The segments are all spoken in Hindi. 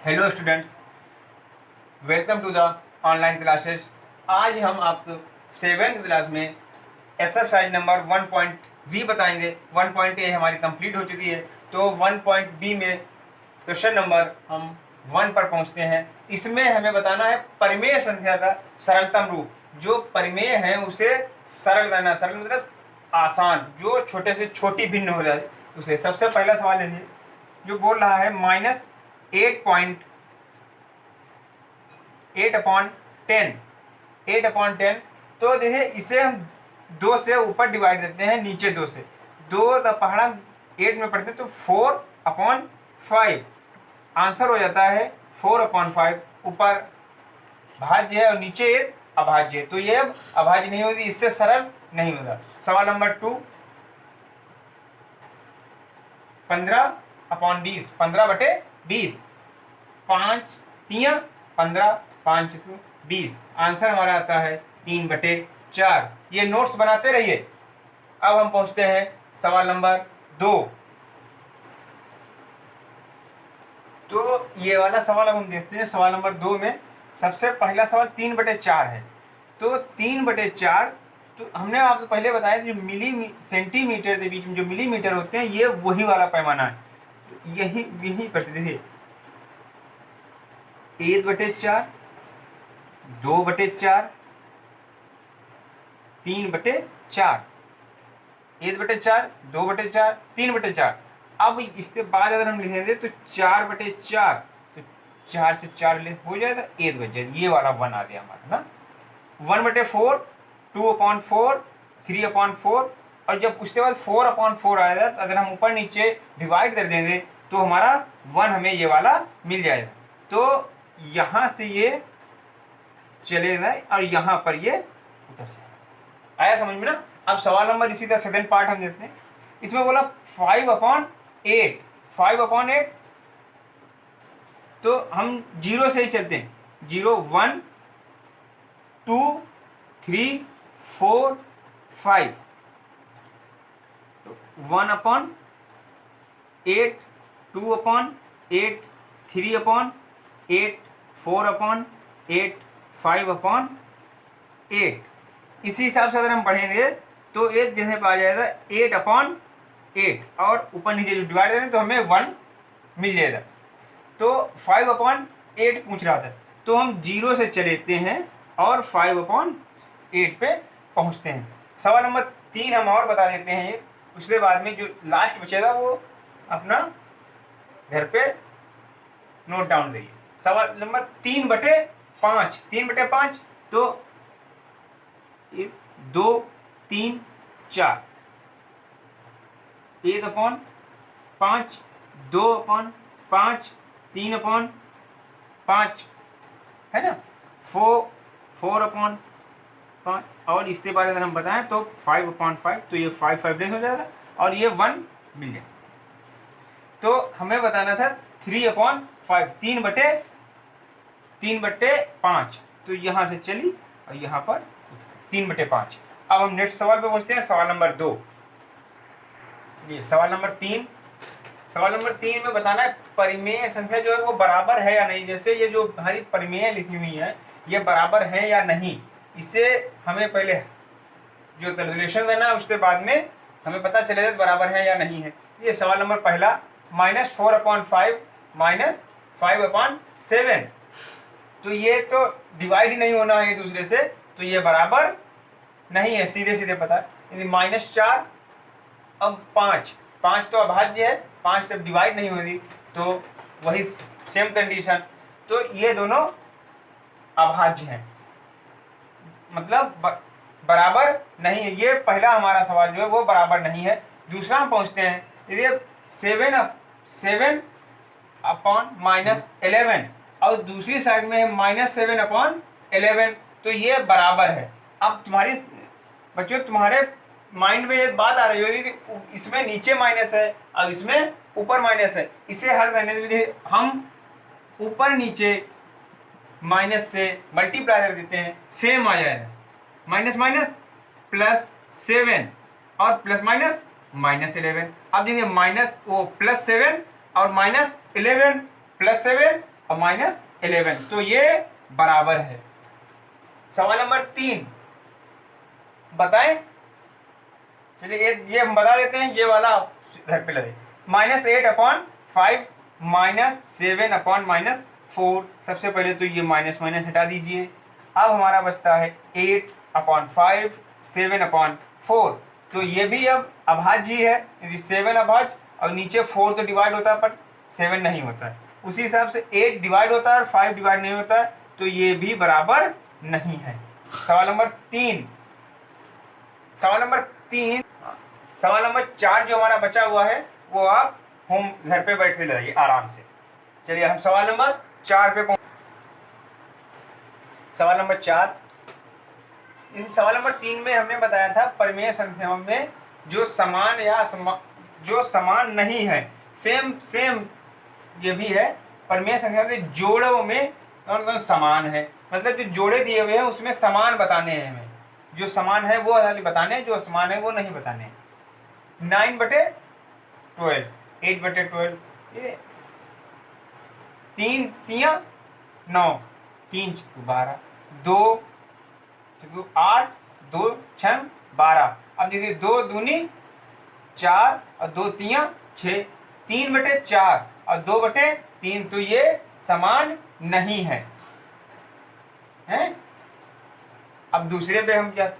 Hello students, welcome to the online classes. आज हम आपको 7th क्लास में एक्सरसाइज नंबर 1.V बताएंगे। 1.A हमारी कंप्लीट हो चुकी है, तो 1.B में क्वेश्चन नंबर हम 1 पर पहुंचते हैं। इसमें हमें बताना है परिमेय संख्या का सरलतम रूप। जो परिमेय है उसे सरल करना, सरल मतलब आसान, जो छोटे से छोटी भिन्न हो जाए उसे। सबसे पहला सवाल है जो बोल रहा है -8.8/10। तो देखिए इसे हम 2 से ऊपर डिवाइड करते हैं, नीचे 2 से। 2 का पहाड़ा 8 में पढ़ते हैं तो 4/5 आंसर हो जाता है। 4/5 ऊपर भाज्य है और नीचे एक अभाज्य है, तो ये अब अभाज्य नहीं होती, इससे सरल नहीं होगा। सवाल नंबर 2 15/20, 15/20, 5 3 15, 5 20, आंसर हमारा आता है 3/4। ये नोट्स बनाते रहिए। अब हम पहुंचते हैं सवाल नंबर 2। तो ये वाला सवाल अब हम देखते हैं। सवाल नंबर 2 में सबसे पहला सवाल 3/4 है। तो 3/4, तो हमने आपको पहले बताया जो सेंटीमीटर के बीच में जो मिलीमीटर होते हैं, ये वही वाला पैमाना है। यही प्रसिद्ध है। 1/4, 2/4, 3/4, 1/4, 2/4, 3/4। अब इसके बाद अगर हम लिखेंगे तो 4/4, तो 4 से 4 ले हो जाएगा 1/4। ये वाला 1 आ गया हमारा ना। 1/4, 2/4, 3/4, और जब उसके बाद 4/4 आएगा तो अगर हम ऊपर नीचे डिवाइड कर देंगे तो हमारा 1 हमें ये वाला मिल जाएगा। तो यहाँ से ये चलेगा और यहाँ पर ये उधर से आया, समझ में ना। अब सवाल नंबर इसी तरह सेकंड पार्ट हम देखते हैं। इसमें बोला 5/8, 5/8। तो हम 0 से ही चलते हैं। 0 1 2 3 4 5, तो 1/8, 2/8, 3/8, 4/8, 5/8। इसी हिसाब से अगर हम पढ़ेंगे तो एक जगह पर आ जाएगा 8/8, और ऊपर नीचे जो डिवाइड करेंगे तो हमें 1 मिल जाएगा। तो 5/8 पूछ रहा था, तो हम 0 से चलेते हैं और 5/8 पे पहुंचते हैं। सवाल नंबर 3 हम और बता देते हैं, उसके बाद में जो लास्ट बचेगा वो अपना घर पे नोट डाउन करिए। सवाल नंबर 3/5, 3/5, तो 2 3 4, 1/5, 2/5, 3/5, है ना। 4/5, और इसके बाद अगर हम बताएं तो 5/5, तो ये 5 लेस हो जाएगा और ये 1 मिल जाएगा। तो हमें बताना था 3/5, 3/5, तो यहाँ से चली और यहाँ पर 3/5। अब हम नेक्स्ट सवाल पे पहुँचते हैं, सवाल नंबर 2। ये सवाल नंबर 3। सवाल नंबर 3 में बताना है परिमेय संख्या जो है वो बराबर है या नहीं। जैसे ये जो हमारी परिमेय लिखी हुई है ये बराबर है या नहीं, इसे हमें पहले जो कैलकुलेशन करना है, उसके बाद में हमें पता चलेगा बराबर है या नहीं है। ये सवाल नंबर पहला, -4/5 -5/7, तो ये तो डिवाइड ही नहीं होना है एक दूसरे से, तो ये बराबर नहीं है, सीधे सीधे पता है। यदि -4, अब 5 तो अभाज्य है, 5 से डिवाइड नहीं होगी, तो वही सेम कंडीशन। तो ये दोनों अभाज्य हैं, मतलब बराबर नहीं है। ये पहला हमारा सवाल जो है वो बराबर नहीं है। दूसरा हम पहुंचते हैं, ये 7/11 और दूसरी साइड में है -7/11, तो ये बराबर है। अब बच्चों तुम्हारे माइंड में एक बात आ रही होगी कि इसमें नीचे माइनस है और इसमें ऊपर माइनस है। इसे हल करने के लिए हम ऊपर नीचे माइनस से मल्टीप्लाई कर देते हैं, सेम आ जाएगा। -+7 और +-11। अब देखिए +7 और -11 +7 और -11, तो ये बराबर है। सवाल नंबर 3 बताएं। चलिए ये हम बता देते हैं, ये वाला घर पे लगे। -8/5 -7/-4। सबसे पहले तो ये माइनस माइनस हटा दीजिए। अब हमारा बचता है 8/5 7/4। तो ये भी अब अभाज्य है, यदि 7 अभाज्य और नीचे 4 तो डिवाइड होता है पर 7 नहीं होता है। उसी हिसाब से 8 डिवाइड होता है और 5 डिवाइड नहीं होता है, तो ये भी बराबर नहीं है। सवाल नंबर 3 सवाल नंबर 4 जो हमारा बचा हुआ है वो आप होम घर पे बैठे लगाइए आराम से। चलिए हम सवाल नंबर 4 पे सवाल नंबर 4। इस सवाल नंबर 3 में हमने बताया था परिमेय संख्याओं में जो समान या जो समान नहीं है, सेम ये भी है। परिमेय संख्या के जोड़ों में कौन कौन समान है, मतलब जो जोड़े दिए हुए हैं उसमें समान बताने हैं हमें। जो समान है वो बताने, जो असमान है वो नहीं बताने। 9/12, 8/12, ये 3 तिया 9, 3 × 12, 2 × 8, 2 × 12। अब देखिए 2 दूनी 4 और 2 तिया 6, 3/4 और 2/3, तो ये समान नहीं है, हैं? अब दूसरे पे हम जाते हैं।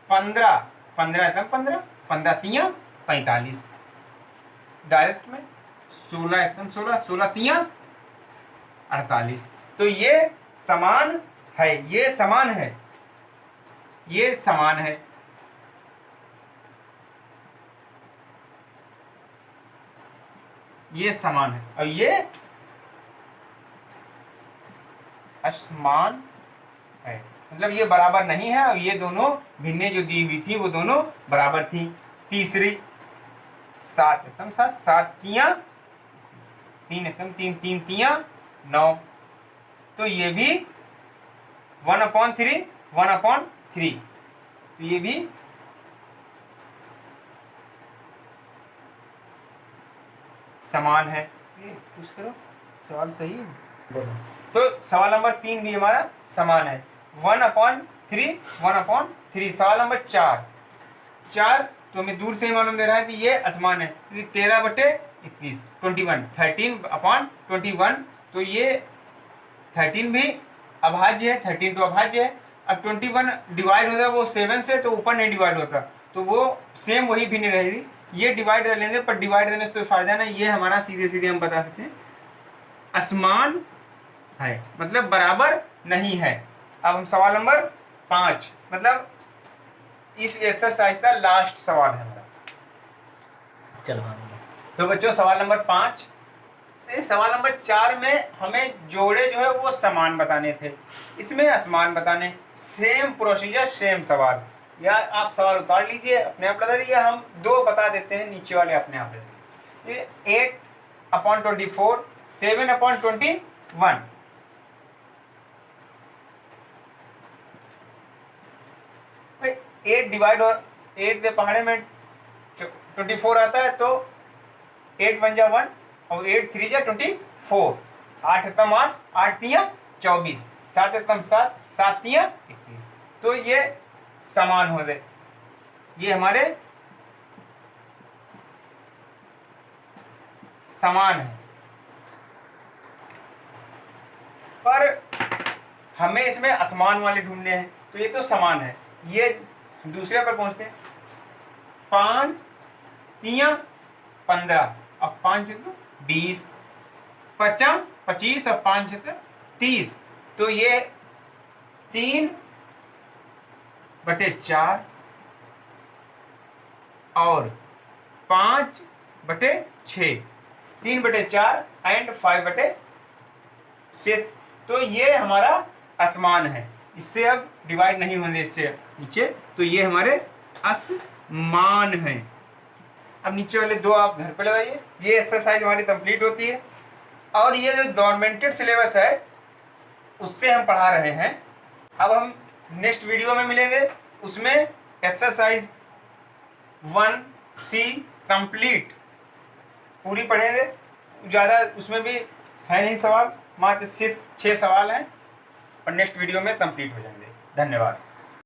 15 एकदम 15 तिया 45, डायरेक्ट में 16 एकदम 16, 16 तिया 48। तो ये समान है, ये समान है, ये समान है। ये समान है और ये असमान है, मतलब ये बराबर नहीं है। और ये दोनों भिन्नें जो दी हुई थी वो दोनों बराबर थी। तीसरी 7 एकदम 7, 7 तिया 3 एकदम 3, 3 तिया 9, तो ये भी 1/3, 1/3, तो ये भी समान है। पूछ करो सवाल सही है। तो सवाल नंबर 3 भी हमारा समान है। 1/3, 1/3। सवाल नंबर 4 तो हमें दूर से ही मालूम दे रहा है कि ये असमान है। 13/21, 21, 13/21, तो ये 13 भी अभाज्य है, 13 तो अभाज्य है। अब 21 डिवाइड होता है वो 7 से, तो ऊपर नहीं डिवाइड होता, तो वो सेम वही भिन्न रहेगी। ये डिवाइड कर लेंगे, पर डिवाइड करने से तो फायदा नहीं। ये हमारा सीधे सीधे हम बता सकते हैं असमान है, मतलब बराबर नहीं है। अब हम सवाल नंबर 5, मतलब इस एक्सरसाइज का लास्ट सवाल है हमारा। चलो तो बच्चों सवाल नंबर 5। सवाल नंबर 4 में हमें जोड़े जो है वो समान बताने थे, इसमें असमान बताने। सेम प्रोसीजर, सेम सवाल। या आप सवाल उतार लीजिए अपने आप लगा लीजिए, हम 2 बता देते हैं, नीचे वाले अपने आप लगा लीजिए। 8/24, 7/21। 8 डिवाइड और 8 के पहाड़े में 24 आता है, तो 8 1 जा 1 और 8 3 जा 24। 8 एकम 8, 8 तिया 24, 7 एकम 7, 7 तिया 21। तो ये समान हो गए, ये हमारे समान है। पर हमें इसमें असमान वाले ढूंढने हैं, तो ये तो समान है। ये दूसरे पर पहुंचते हैं। 5 तिया 15 और 5 20, 5 25 और 5 30, तो ये 3/4 और 5/6, 3/4 एंड 5/6, तो ये हमारा असमान है। इससे अब डिवाइड नहीं होंगे इससे नीचे, तो ये हमारे असमान है। अब नीचे वाले 2 आप घर पे लगाइए। ये एक्सरसाइज हमारी कंप्लीट होती है। और ये जो गवर्नमेंटेड सिलेबस है उससे हम पढ़ा रहे हैं। अब हम नेक्स्ट वीडियो में मिलेंगे, उसमें एक्सरसाइज 1C कंप्लीट पूरी पढ़ेंगे। ज़्यादा उसमें भी है नहीं सवाल। मात्र 6 सवाल हैं और नेक्स्ट वीडियो में कंप्लीट हो जाएंगे। धन्यवाद।